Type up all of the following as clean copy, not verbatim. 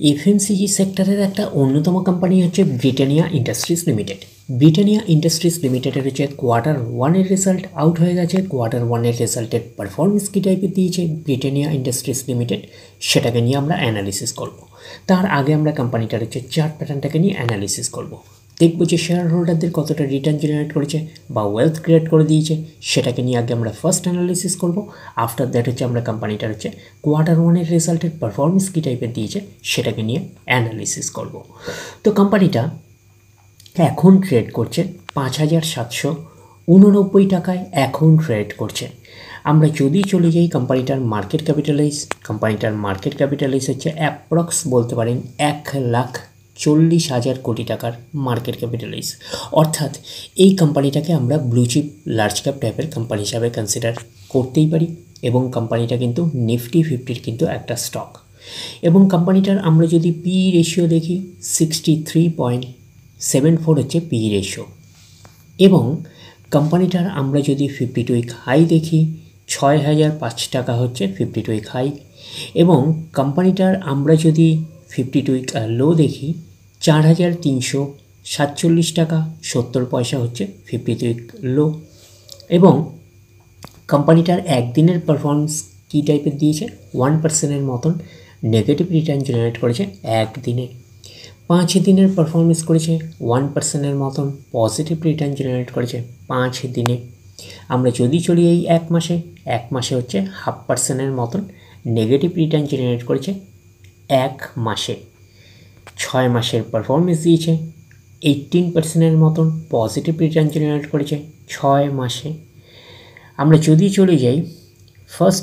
FMCG সেক্টরের একটা অন্যতম কোম্পানি হচ্ছে Britannia industries limited. Britannia industries লিমিটেডের হচ্ছে কোয়ার্টার 1-এর রেজাল্ট আউট হয়ে গেছে। কোয়ার্টার 1-এর রেজাল্টের পারফরমেন্স কী টাইপের দিয়েছে ব্রিটানিয়া ইন্ডাস্ট্রিজ লিমিটেড, সেটাকে নিয়ে আমরা অ্যানালিসিস করব। তার আগে আমরা কোম্পানিটার হচ্ছে চার্ট প্যাটার্নটাকে নিয়ে অ্যানালিসিস করব। দেখবো যে শেয়ার হোল্ডারদের কতটা রিটার্ন জেনারেট করেছে বা ওয়েলথ ক্রিয়েট করে দিয়েছে, সেটাকে নিয়ে আগে আমরা ফার্স্ট অ্যানালিসিস করব। আফটার দ্যাট হচ্ছে আমরা কোম্পানিটার হচ্ছে কোয়ার্টার 1-এর রেজাল্টের পারফরমেন্স কী টাইপের দিয়েছে সেটাকে নিয়ে অ্যানালিসিস করব। তো কোম্পানিটা এখন ট্রেড করছে 5,789 টাকায় এখন ট্রেড করছে। আমরা যদি চলে যাই কোম্পানিটার মার্কেট ক্যাপিটালাইজ হচ্ছে অ্যাপ্রক্স বলতে পারেন 1,40,000 কোটি টাকার মার্কেট ক্যাপিটালাইজ। অর্থাৎ এই কোম্পানিটাকে আমরা ব্লু চিপ লার্জ ক্যাপ টাইপের কোম্পানি হিসাবে কনসিডার করতেই পারি, এবং কোম্পানিটা কিন্তু নিফটি 50-র কিন্তু একটা স্টক। এবং কোম্পানিটার আমরা যদি পি রেশিও দেখি 63.74 হচ্ছে পি রেশিও। এবং কোম্পানিটার আমরা যদি 52 উইক হাই দেখি 6,005 টাকা হচ্ছে 52 উইক হাই। এবং কোম্পানিটার আমরা যদি 52 উইক লো দেখি 4,347 টাকা 70 পয়সা হচ্ছে 52 উইক লো। এবং কোম্পানিটার একদিনের পারফরমেন্স কী টাইপের দিয়েছে, 1%-এর মতন নেগেটিভ রিটার্ন জেনারেট করেছে একদিনে। 5 দিনের পারফরমেন্স করেছে 1%-এর মতন পজিটিভ রিটার্ন জেনারেট করেছে 5 দিনে। আমরা যদি চলি এই এক মাসে হচ্ছে 0.5%-এর মতন নেগেটিভ রিটার্ন জেনারেট করেছে এক মাসে। 6 মাসের পারফরমেন্স দিয়েছে 18%-এর মতন পজিটিভ রিটার্ন জেনারেট করেছে 6 মাসে। আমরা যদি চলে যাই 1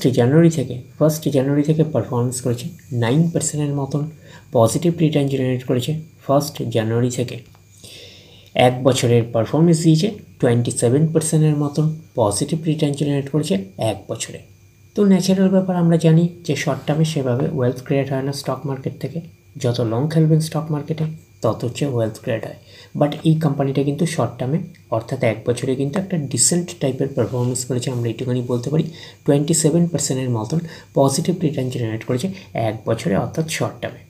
জানুয়ারি থেকে পারফরমেন্স করেছে 9%-এর মতন পজিটিভ রিটার্ন জেনারেট করেছে 1 জানুয়ারি থেকে। এক বছরের পারফরমেন্স দিয়েছে 27%-এর মতন পজিটিভ রিটার্ন জেনারেট করেছে এক বছরে। তো ন্যাচারাল ব্যাপার, আমরা জানি যে শর্ট টার্মে সেভাবে ওয়েলথ ক্রিয়েট হয় না স্টক মার্কেট থেকে। যত লং খেলবেন স্টক মার্কেটে তত হচ্ছে ওয়েলথ ক্রিয়েট হয়। বাট এই কোম্পানিটা কিন্তু শর্ট টার্মে অর্থাৎ এক বছরে কিন্তু একটা ডিসেন্ট টাইপের পারফরমেন্স করেছে। আমরা এইটুখানি বলতে পারি 27%-এর মতন পজিটিভ রিটার্ন জেনারেট করেছে এক বছরে অর্থাৎ শর্ট টার্মে।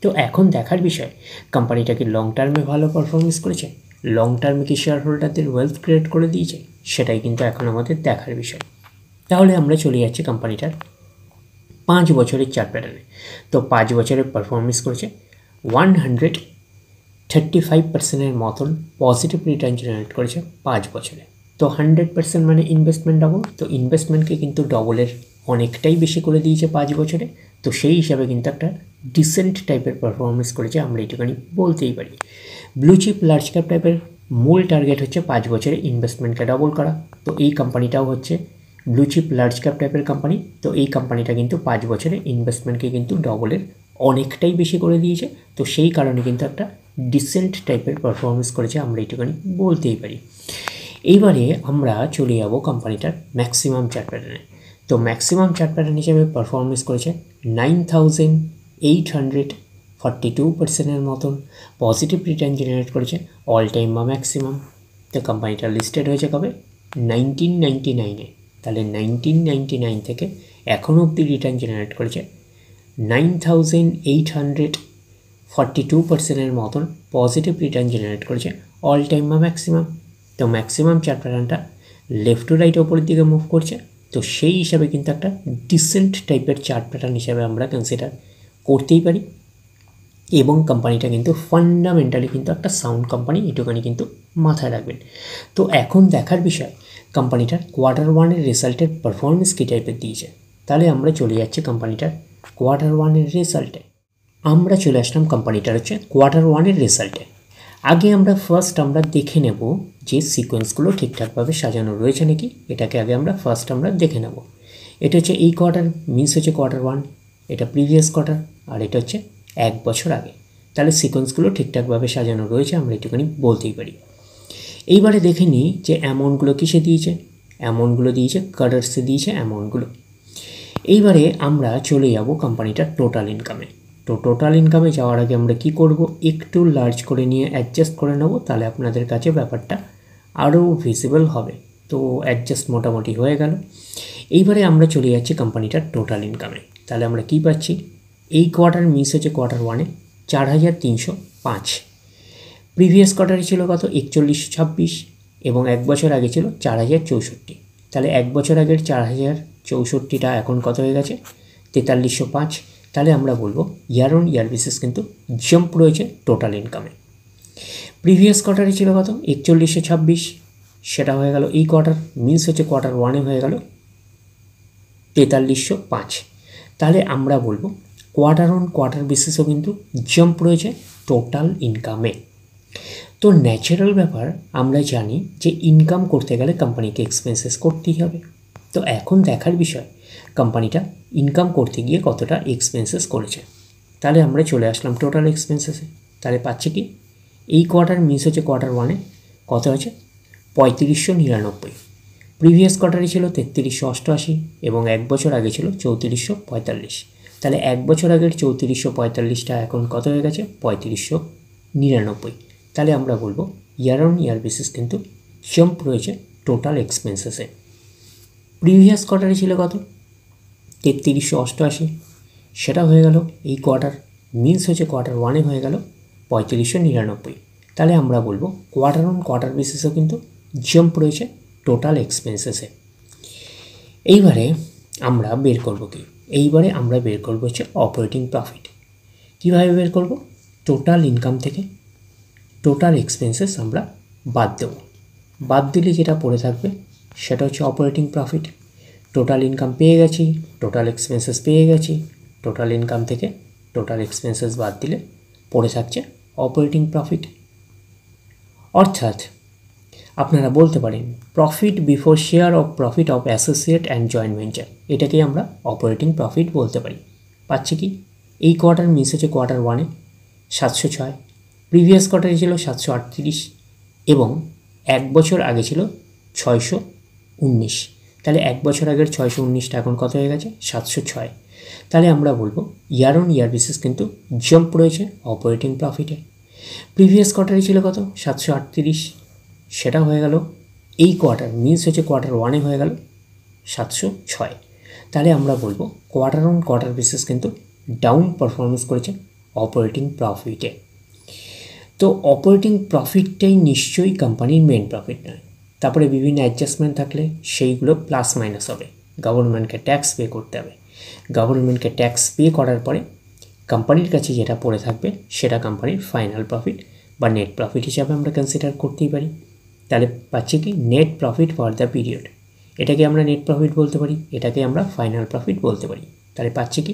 তো এখন দেখার বিষয় কোম্পানিটা কি লং টার্মে ভালো পারফরমেন্স করেছে, লং টার্মে কি শেয়ার হোল্ডারদের ওয়েলথ ক্রিয়েট করে দিয়েছে, সেটাই কিন্তু এখন আমাদের দেখার বিষয়। তাহলে আমরা চলে যাচ্ছি কোম্পানিটার 5 বছরের চার্ট প্যাটার্নে। তো 5 বছরের পারফরমেন্স করেছে 135%-এর মতন পজিটিভ রিটার্ন জেনারেট করেছে 5 বছরে। তো 100% মানে ইনভেস্টমেন্ট ডবল, তো ইনভেস্টমেন্টকে কিন্তু ডবলের অনেকটাই বেশি করে দিয়েছে 5 বছরে। তো সেই হিসাবে কিন্তু একটা ডিসেন্ট টাইপের পারফরমেন্স করেছে, আমরা এইটুখানি বলতেই পারি। ব্লু চিপ লার্জ ক্যাপ টাইপের মূল টার্গেট হচ্ছে 5 বছরে ইনভেস্টমেন্টকে ডবল করা। তো এই কোম্পানিটাও হচ্ছে ব্লু চিপ লার্জ ক্যাপ টাইপের কোম্পানি। তো এই কোম্পানিটা কিন্তু 5 বছরে ইনভেস্টমেন্টকে কিন্তু ডবলের অনেকটাই বেশি করে দিয়েছে। তো সেই কারণে কিন্তু একটা ডিসেন্ট টাইপের পারফরমেন্স করেছে, আমরা এইটুখানি বলতেই পারি। এইবারে আমরা চলে যাব কোম্পানিটার ম্যাক্সিমাম চার্ট প্যাটার্নে। তো ম্যাক্সিমাম চার্ট প্যাটার্ন হিসেবে পারফরমেন্স করেছে 9,842%-এর মতন পজিটিভ রিটার্ন জেনারেট করেছে অল টাইম বা ম্যাক্সিমাম। তো কোম্পানিটা লিস্টেড হয়েছে কবে, 1999-এ। তাহলে 1999 থেকে এখনও অবধি রিটার্ন জেনারেট করেছে 9,842%-এর মতন পজিটিভ রিটার্ন জেনারেট করেছে অল টাইম বা ম্যাক্সিমাম। তো ম্যাক্সিমাম চার্ট প্যাটার্নটা লেফট টু রাইট ওপরের দিকে মুভ করছে। তো সেই হিসাবে কিন্তু একটা ডিসেন্ট টাইপের চার্ট প্যাটার্ন হিসাবে আমরা কনসিডার করতেই পারি। এবং কোম্পানিটা কিন্তু ফান্ডামেন্টালি কিন্তু একটা সাউন্ড কোম্পানি, এটুখানি কিন্তু মাথায় রাখবেন। তো এখন দেখার বিষয় কোম্পানিটার কোয়ার্টার 1-এর রেজাল্টের পারফরমেন্স কী টাইপের দিয়েছে। তাহলে আমরা চলে যাচ্ছি কোম্পানিটার কোয়ার্টার 1-এর রেজাল্টে। আমরা চলে আসলাম কোম্পানিটার হচ্ছে কোয়ার্টার 1-এর রেজাল্টে। আগে আমরা আমরা দেখে নেব যে সিকোয়েন্সগুলো ঠিকঠাকভাবে সাজানো রয়েছে নাকি, এটাকে আগে আমরা দেখে নেব। এটা হচ্ছে এই কোয়ার্টার, মিনস হচ্ছে কোয়ার্টার 1, এটা প্রিভিয়াস কোয়ার্টার, আর এটা হচ্ছে এক বছর আগে। তাহলে সিকোয়েন্সগুলো ঠিকঠাকভাবে সাজানো রয়েছে, আমরা একটুখানি বলতেই পারি। এইবারে দেখে নিই যে অ্যামাউন্টগুলো কিসে দিয়েছে। অ্যামাউন্টগুলো দিয়েছে কার্ডার্সে দিয়েছে অ্যামাউন্টগুলো। এইবারে আমরা চলে যাব কোম্পানিটার টোটাল ইনকামে। তো টোটাল ইনকামে যাওয়ার আগে আমরা কি করব, একটু লার্জ করে নিয়ে অ্যাডজাস্ট করে নেব, তাহলে আপনাদের কাছে ব্যাপারটা আরও ভিজিবল হবে। তো অ্যাডজাস্ট মোটামুটি হয়ে গেল। এইবারে আমরা চলে যাচ্ছি কোম্পানিটার টোটাল ইনকামে। তাহলে আমরা কি পাচ্ছি, এই কোয়ার্টার মিস হচ্ছে Q1 4305। প্রিভিয়াস কোয়ার্টারে ছিল কত 4126 এবং এক বছর আগে ছিল 4064। তাহলে এক বছর আগের 4064টা এখন কত হয়ে গেছে 4305। তাহলে আমরা বলবো ইয়ার অন ইয়ার বেসিস কিন্তু জাম্প রয়েছে টোটাল ইনকামে। প্রিভিয়াস কোয়ার্টারে ছিল কত 4126, সেটা হয়ে গেল এই কোয়ার্টার মিন্স হচ্ছে Q1 হয়ে গেল 4305। তাহলে আমরা বলবো কোয়ার্টার অন কোয়ার্টার বেসিসও কিন্তু জাম্প রয়েছে টোটাল ইনকামে। তো ন্যাচারাল ব্যাপার, আমরা জানি যে ইনকাম করতে গেলে কোম্পানিকে এক্সপেন্সেস করতেই হবে। তো এখন দেখার বিষয় কোম্পানিটা ইনকাম করতে গিয়ে কতটা এক্সপেন্সেস করেছে। তাহলে আমরা চলে আসলাম টোটাল এক্সপেন্সেসে। তাহলে পাচ্ছি কি এই কোয়ার্টার মিস হচ্ছে Q1 কত আছে 3599। প্রিভিয়াস কোয়ার্টারে ছিল 3388 এবং এক বছর আগে ছিল 3445। তাহলে এক বছর আগের 3445টা এখন কত হয়ে গেছে 3599। তাহলে আমরা বলবো ইয়ার অন ইয়ার বেসিস কিন্তু জাম্প রয়েছে টোটাল এক্সপেন্সেসে। প্রিভিয়াস কোয়ার্টারে ছিল কত 3388, সেটা হয়ে গেল এই কোয়ার্টার মিন্স হচ্ছে Q1 হয়ে গেল 3599। তাহলে আমরা বলবো কোয়ার্টার অন কোয়ার্টার বেসিসও কিন্তু জাম্প রয়েছে টোটাল এক্সপেন্সেসে। এইবারে আমরা বের করব কি, এইবারে আমরা বের করব হচ্ছে অপারেটিং প্রফিট। কীভাবে বের করব, টোটাল ইনকাম থেকে টোটাল এক্সপেন্সেস আমরা বাদ দেব। বাদ দিলে যেটা পড়ে থাকবে সেটা হচ্ছে অপারেটিং প্রফিট। টোটাল ইনকাম পেয়ে গেছি, টোটাল এক্সপেন্সেস পেয়ে গেছি, টোটাল ইনকাম থেকে টোটাল এক্সপেন্সেস বাদ দিলে পড়ে থাকছে অপারেটিং প্রফিট। অর্থাৎ আপনারা বলতে পারেন profit before share of profit of associate and joint venture, এটাকে আমরা অপারেটিং প্রফিট বলতে পারি। পাচ্ছি কি এই কোয়ার্টার মিস হচ্ছে Q1 706, প্রিভিয়াস কোয়ার্টারে ছিল 738 এবং এক বছর আগে ছিল 619। তাহলে এক বছর আগের 619টা এখন কত হয়ে গেছে 706। তাহলে আমরা বলবো ইয়ার অন ইয়ার বেসিস কিন্তু জাম্প রয়েছে অপারেটিং প্রফিটে। প্রিভিয়াস কোয়ার্টারে ছিল কত 738, সেটা হয়ে গেল এই কোয়ার্টার মিন্স হচ্ছে Q1 হয়ে গেল 706। তাহলে আমরা বলবো কোয়ার্টার অন কোয়ার্টার বেসিস কিন্তু ডাউন পারফরমেন্স করেছে অপারেটিং প্রফিটে। তো অপারেটিং প্রফিটটাই নিশ্চয়ই কোম্পানির মেন প্রফিট নয়। তারপরে বিভিন্ন অ্যাডজাস্টমেন্ট থাকলে সেইগুলো প্লাস মাইনাস হবে, গভর্নমেন্টকে ট্যাক্স পে করতে হবে। গভর্নমেন্টকে ট্যাক্স পে করার পরে কোম্পানির কাছে যেটা পড়ে থাকবে সেটা কোম্পানির ফাইনাল প্রফিট বা নেট প্রফিট হিসাবে আমরা কনসিডার করতেই পারি। তাহলে পাচ্ছি কি net profit for the period, এটাকে আমরা নেট প্রফিট বলতে পারি, এটাকে আমরা ফাইনাল প্রফিট বলতে পারি। তাহলে পাচ্ছি কি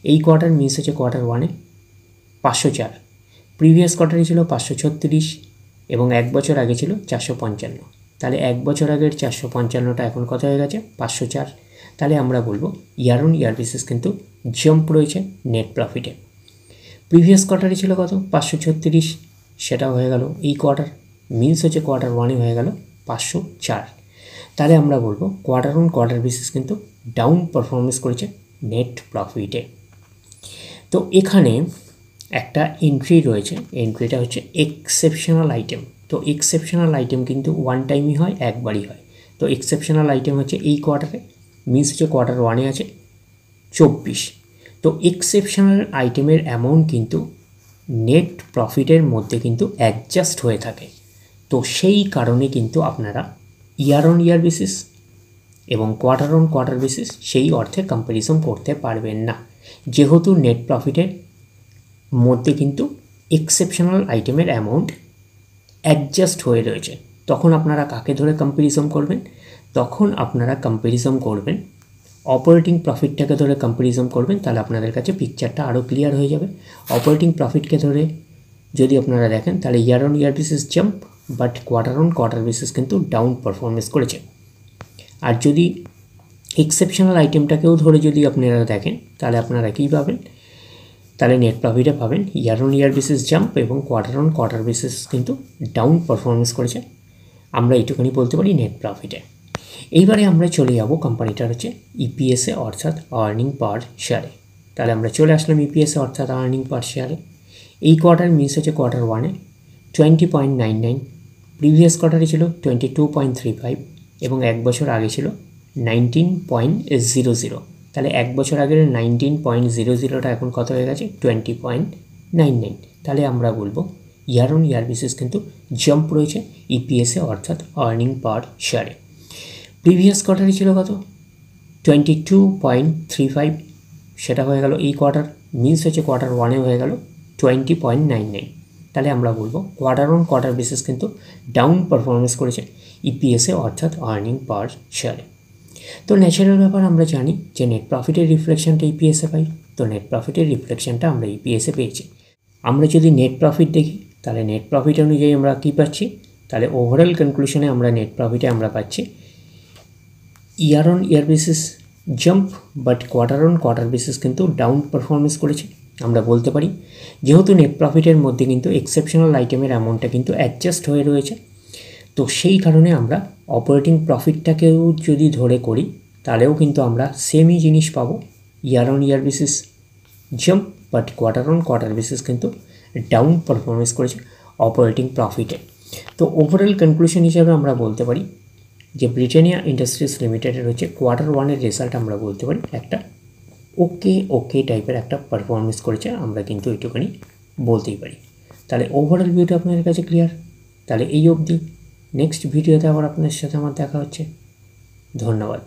এই কোয়ার্টার মিস হচ্ছে Q1 504, প্রিভিয়াস কোয়ার্টারে ছিল 536 এবং এক বছর আগে ছিল 455। তাহলে এক বছর আগের 455টা এখন কত হয়ে গেছে 504। তাহলে আমরা বলবো ইয়ার অন ইয়ার বেসিস কিন্তু জাম্প রয়েছে নেট প্রফিটে। প্রিভিয়াস কোয়ার্টারে ছিল কত 536, সেটা হয়ে গেল এই কোয়ার্টার মিন্স হচ্ছে Q1 হয়ে গেল 504। তাহলে আমরা বলবো কোয়ার্টার অন কোয়ার্টার বেসিস কিন্তু ডাউন পারফরমেন্স করেছে নেট প্রফিটে। তো এখানে একটা এন্ট্রি রয়েছে, এন্ট্রিটা হচ্ছে এক্সেপশনাল আইটেম। তো এক্সেপশনাল আইটেম কিন্তু ওয়ান টাইমই হয়, একবারই হয়। তো এক্সেপশনাল আইটেম হচ্ছে এই কোয়ার্টারে মিন্স হচ্ছে Q1 আছে 24। তো এক্সেপশনাল আইটেমের অ্যামাউন্ট কিন্তু নেট প্রফিটের মধ্যে কিন্তু অ্যাডজাস্ট হয়ে থাকে। তো সেই কারণে কিন্তু আপনারা ইয়ার অন ইয়ার বেসিস এবং কোয়ার্টার অন কোয়ার্টার বেসিস সেই অর্থে কম্প্যারিজন করতে পারবেন না, যেহেতু নেট প্রফিটের মধ্যে কিন্তু এক্সেপশনাল আইটেমের অ্যামাউন্ট অ্যাডজাস্ট হয়ে রয়েছে। তখন আপনারা কাকে ধরে কম্প্যারিজন করবেন, তখন আপনারা কম্প্যারিজন করবেন অপারেটিং প্রফিটটাকে ধরে কম্প্যারিজন করবেন। তাহলে আপনাদের কাছে পিকচারটা আরও ক্লিয়ার হয়ে যাবে। অপারেটিং প্রফিটকে ধরে যদি আপনারা দেখেন তাহলে year on year basis jump, but quarter on quarter basis কিন্তু ডাউন পারফরমেন্স করেছে। আর যদি এক্সেপশনাল আইটেমটাকেও ধরে যদি আপনারা দেখেন তাহলে আপনারা কী পাবেন, তাহলে নেট প্রফিটে পাবেন year on year basis jump এবং কোয়ার্টার অন কোয়ার্টার বেসিস কিন্তু ডাউন পারফরমেন্স করেছে। আমরা এইটুখানি বলতে পারি নেট প্রফিটে। এইবারে আমরা চলে যাব কোম্পানিটার হচ্ছে ইপিএসে অর্থাৎ আর্নিং পার শেয়ারে। তাহলে আমরা চলে আসলাম ইপিএসে অর্থাৎ আর্নিং পার শেয়ারে। এই কোয়ার্টার মিস হচ্ছে Q1 20.99, প্রিভিয়াস কোয়ার্টারে ছিল 22.35 এবং এক বছর আগে ছিল 19.00। তাহলে এক বছর আগের 19.00টা এখন কত হয়ে গেছে 20.99। তাহলে আমরা বলবো ইয়ার অন ইয়ার বেসিস কিন্তু জাম্প রয়েছে ইপিএসে অর্থাৎ আর্নিং পার শেয়ারে। প্রিভিয়াস কোয়ার্টারে ছিল কত 22.35, সেটা হয়ে গেল এই কোয়ার্টার, মিনস হচ্ছে কোয়ার্টার ওয়ানে হয়ে গেল 20.99। তাহলে আমরা বলবো কোয়ার্টার অন কোয়ার্টার বেসিস কিন্তু ডাউন পারফরমেন্স করেছে ইপিএসে অর্থাৎ আর্নিং পার শেয়ারে। তো ন্যাচারাল ব্যাপার আমরা জানি যে নেট প্রফিটের রিফ্লেকশনটা ইপিএসে পাই, তো নেট প্রফিটের রিফ্লেকশনটা আমরা ইপিএসে পেয়েছি। আমরা যদি নেট প্রফিট দেখি তাহলে নেট প্রফিট অনুযায়ী আমরা কী পাচ্ছি, তাহলে ওভারঅল কনক্লুশনে আমরা নেট প্রফিটে আমরা পাচ্ছি year on year basis jump, but quarter on quarter basis কিন্তু ডাউন পারফরমেন্স করেছে। আমরা বলতে পারি যেহেতু নেট প্রফিটের মধ্যে কিন্তু এক্সেপশনাল আইটেমের অ্যামাউন্টটা কিন্তু অ্যাডজাস্ট হয়ে রয়েছে, তো সেই কারণে আমরা অপারেটিং প্রফিটটাকেও যদি ধরে করি তাহলেও কিন্তু আমরা সেমই জিনিস পাবো, year on year basis jump, but quarter on quarter basis কিন্তু ডাউন পারফরমেন্স করেছে অপারেটিং প্রফিটে। তো ওভারঅল কনক্লুশন হিসাবে আমরা বলতে পারি যে ব্রিটানিয়া ইন্ডাস্ট্রিজ লিমিটেডের হচ্ছে কোয়ার্টার ওয়ানের রেজাল্ট আমরা বলতে পারি একটা ওকে টাইপের একটা পারফরমেন্স করেছে, আমরা কিন্তু এইটুখানি বলতেই পারি। তাহলে ওভারঅল ভিউটা আপনাদের কাছে ক্লিয়ার। তাহলে এই অবধি, নেক্সট ভিডিওতে আবার আপনাদের সাথে আমার দেখা হচ্ছে। ধন্যবাদ।